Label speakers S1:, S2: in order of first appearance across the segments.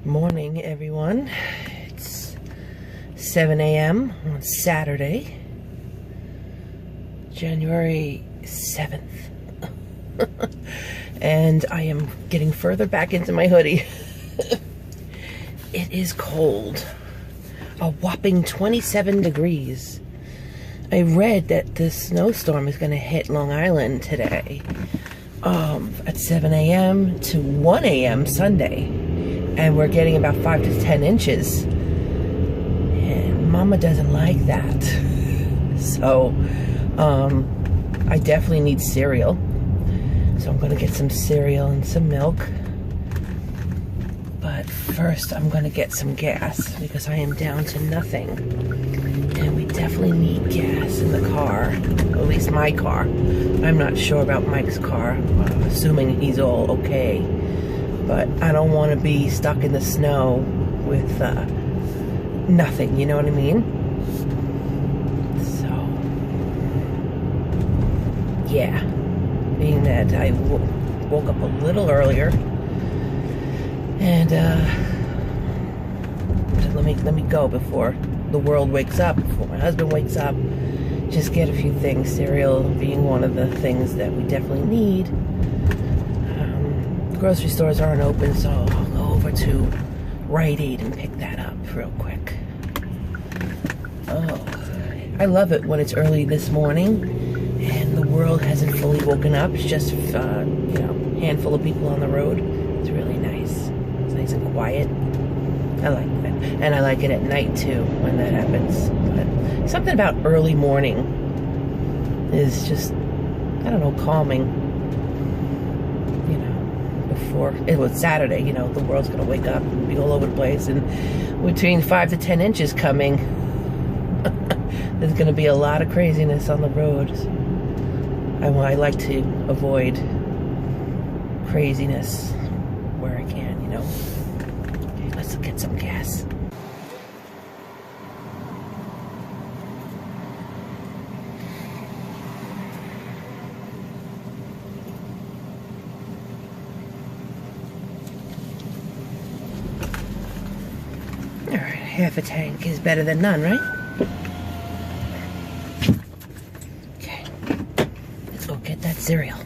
S1: Morning, everyone. It's 7 a.m. on Saturday, January 7th. And I am getting further back into my hoodie. It is cold. A whopping 27 degrees. I read that the snowstorm is going to hit Long Island today at 7 a.m. to 1 a.m. Sunday. And we're getting about 5 to 10 inches. And Mama doesn't like that. So, I definitely need cereal. So I'm gonna get some cereal and some milk. But first I'm gonna get some gas because I am down to nothing. And we definitely need gas in the car. At least my car. I'm not sure about Mike's car, assuming he's all okay. But I don't want to be stuck in the snow with nothing, you know what I mean? So, yeah. Being that I woke up a little earlier. And let me go before the world wakes up, before my husband wakes up. Just get a few things, cereal being one of the things that we definitely need. Grocery stores aren't open, so I'll go over to Rite Aid and pick that up real quick. Oh, I love it when it's early this morning and the world hasn't fully woken up. It's just, handful of people on the road. It's really nice. It's nice and quiet. I like that. And I like it at night, too, when that happens. But something about early morning is just, I don't know, calming. Before it was Saturday, the world's gonna wake up and be all over the place, and between 5 to 10 inches coming, there's gonna be a lot of craziness on the roads. I like to avoid craziness where I can, Okay, let's get some gas. Half a tank is better than none, right? Okay, let's go get that cereal.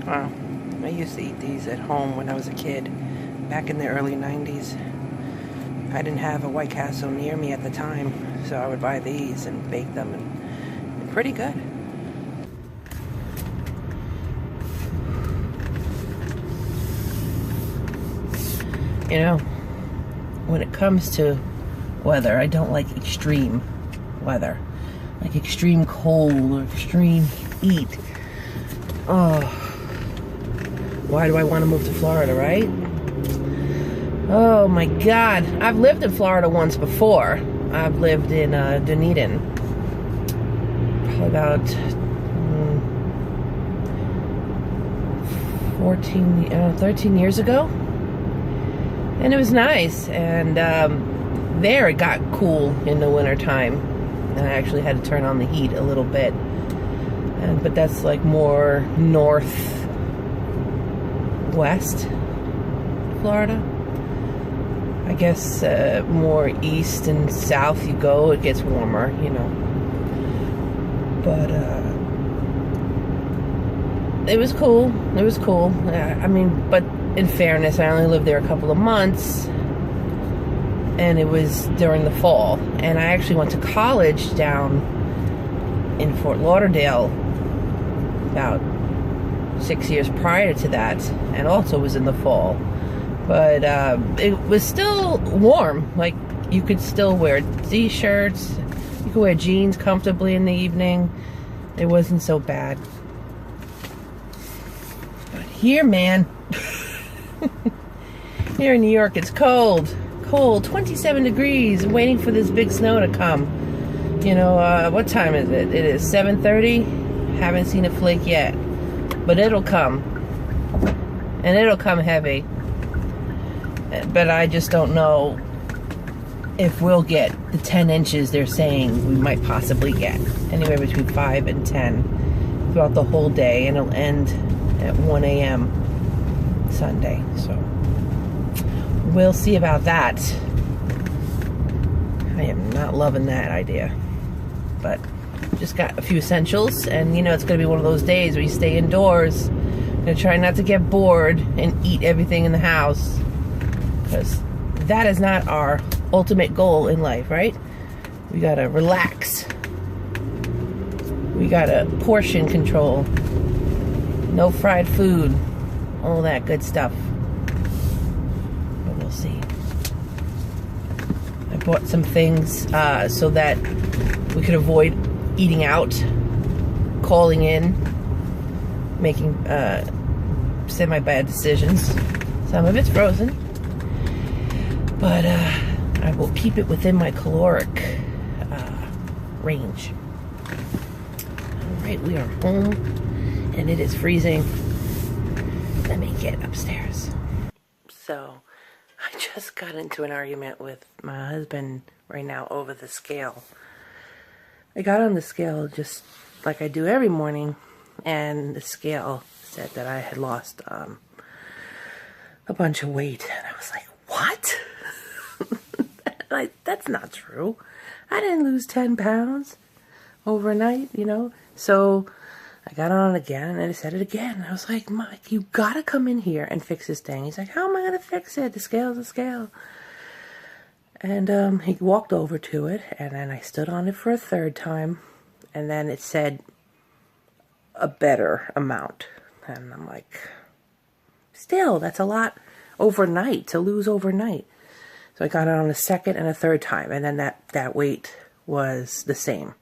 S1: Wow, I used to eat these at home when I was a kid, back in the early 90s. I didn't have a White Castle near me at the time, so I would buy these and bake them, and they're pretty good. When it comes to weather, I don't like extreme weather. Like extreme cold or extreme heat. Oh. Why do I want to move to Florida, right? Oh my God. I've lived in Florida once before. I've lived in Dunedin. Probably about 13 years ago. And it was nice. And there it got cool in the wintertime. And I actually had to turn on the heat a little bit. But that's like more northwest Florida. I guess more east and south you go, it gets warmer, you know. But it was cool. It was cool. I mean, but in fairness, I only lived there a couple of months, and it was during the fall. And I actually went to college down in Fort Lauderdale about 6 years prior to that, and also was in the fall. But it was still warm. Like, you could still wear t-shirts, you could wear jeans comfortably in the evening. It wasn't so bad. But here, man, here in New York, it's cold. Cold, 27 degrees, waiting for this big snow to come. You know, what time is it? It is 7:30. Haven't seen a flake yet. But it'll come. And it'll come heavy. But I just don't know if we'll get the 10 inches they're saying we might possibly get. Anywhere between 5 and 10 throughout the whole day. And it'll end at 1 a.m. Sunday. So we'll see about that. I am not loving that idea. But just got a few essentials. And, you know, it's going to be one of those days where you stay indoors. I'm going to try not to get bored and eat everything in the house. Because that is not our ultimate goal in life, right? We gotta relax. We gotta portion control. No fried food. All that good stuff. But we'll see. I bought some things so that we could avoid eating out, calling in, making semi-bad decisions. Some of it's frozen. But I will keep it within my caloric range. Alright, we are home and it is freezing. Let me get upstairs. So, I just got into an argument with my husband right now over the scale. I got on the scale just like I do every morning, and the scale said that I had lost a bunch of weight. And I was like, what? That's not true. I didn't lose 10 pounds overnight, you know. So I got on again and I said it again. I was like, Mike, you gotta come in here and fix this thing. He's like, how am I gonna fix it? The scale's the scale. And he walked over to it, and then I stood on it for a third time, and then it said a better amount. And I'm like, still, that's a lot overnight, to lose overnight. So I got it on a second and a third time, and then that weight was the same.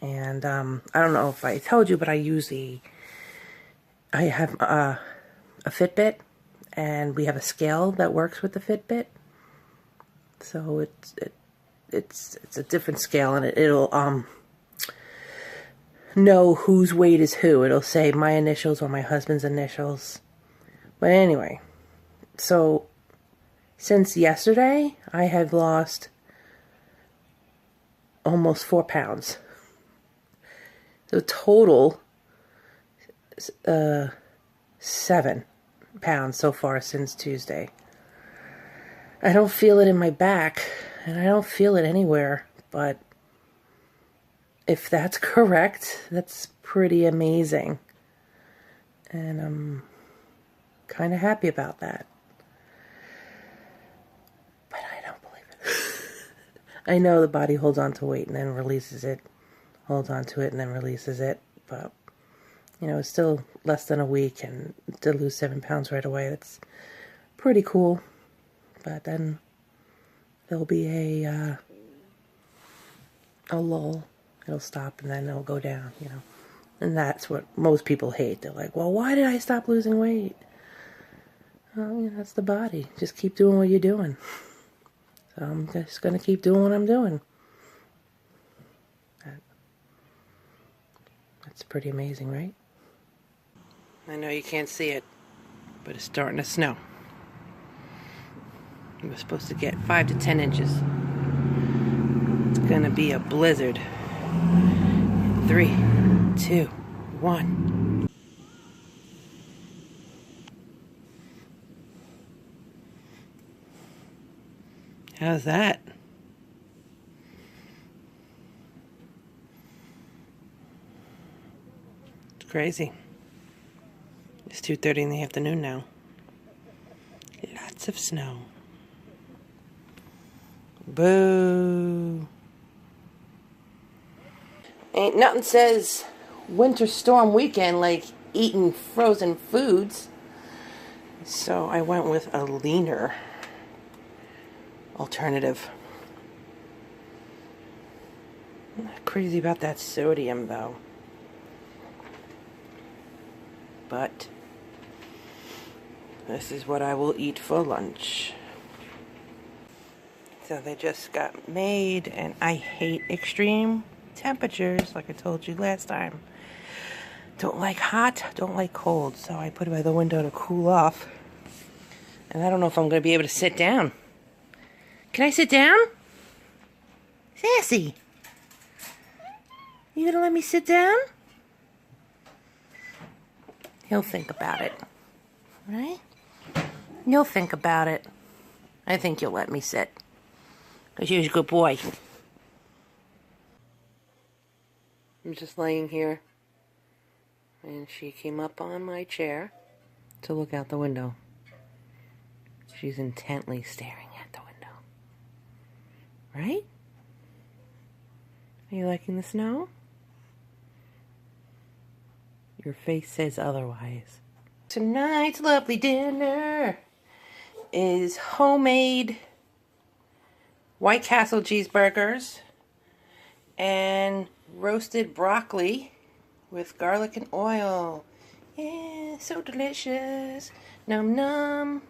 S1: And I don't know if I told you, but I have a Fitbit, and we have a scale that works with the Fitbit. So it's a different scale, and it'll know whose weight is who. It'll say my initials or my husband's initials. But anyway, so since yesterday, I have lost almost 4 pounds. The total, 7 pounds so far since Tuesday. I don't feel it in my back, and I don't feel it anywhere, but if that's correct, that's pretty amazing. And I'm kind of happy about that. I know the body holds on to weight and then releases it, holds on to it and then releases it, but, you know, it's still less than a week, and to lose 7 pounds right away, that's pretty cool. But then there'll be a lull. It'll stop, and then it'll go down, you know. And that's what most people hate. They're like, well, why did I stop losing weight? Well, you know, that's the body. Just keep doing what you're doing. So I'm just going to keep doing what I'm doing. That's pretty amazing, right? I know you can't see it, but it's starting to snow. We're supposed to get 5 to 10 inches. It's gonna be a blizzard. 3, 2, 1. How's that? It's crazy. It's 2:30 in the afternoon now. Lots of snow. Boo. Ain't nothing says winter storm weekend like eating frozen foods. So I went with a leaner alternative. I'm not crazy about that sodium though. But this is what I will eat for lunch. So they just got made, and I hate extreme temperatures, like I told you last time. Don't like hot, don't like cold, so I put it by the window to cool off. And I don't know if I'm going to be able to sit down. Can I sit down? Sassy! You gonna let me sit down? He'll think about it. Right? You'll think about it. I think you'll let me sit. Because you're a good boy. I'm just laying here. And she came up on my chair to look out the window. She's intently staring at the window. Right? Are you liking the snow? Your face says otherwise. Tonight's lovely dinner is homemade White Castle cheeseburgers and roasted broccoli with garlic and oil. Yeah, so delicious. Num num.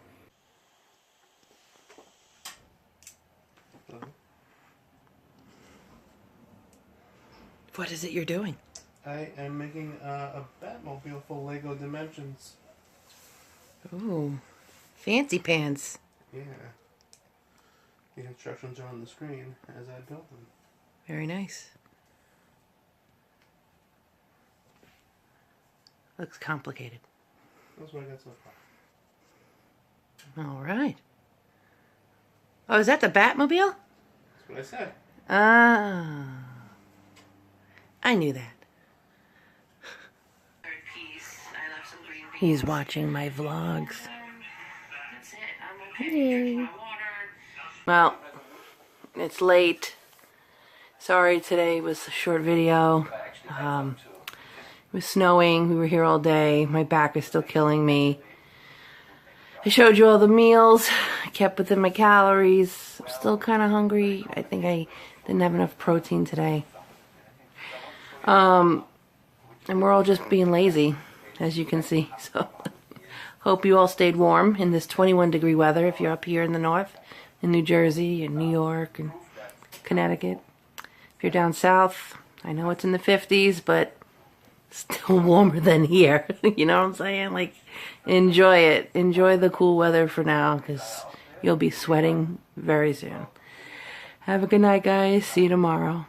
S1: What is it you're doing?
S2: I am making a Batmobile for Lego Dimensions.
S1: Ooh, fancy pants.
S2: Yeah. The instructions are on the screen as I build them.
S1: Very nice. Looks complicated.
S2: That's what I got so far.
S1: All right. Oh, is that the Batmobile?
S2: That's what I said.
S1: Ah. I knew that. He's watching my vlogs. Hey. Well, it's late. Sorry, today was a short video. It was snowing. We were here all day. My back is still killing me. I showed you all the meals. I kept within my calories. I'm still kind of hungry. I think I didn't have enough protein today. And we're all just being lazy, as you can see. So, hope you all stayed warm in this 21-degree weather if you're up here in the north, in New Jersey and New York and Connecticut. If you're down south, I know it's in the 50s, but still warmer than here. You know what I'm saying? Like, enjoy it. Enjoy the cool weather for now, because you'll be sweating very soon. Have a good night, guys. See you tomorrow.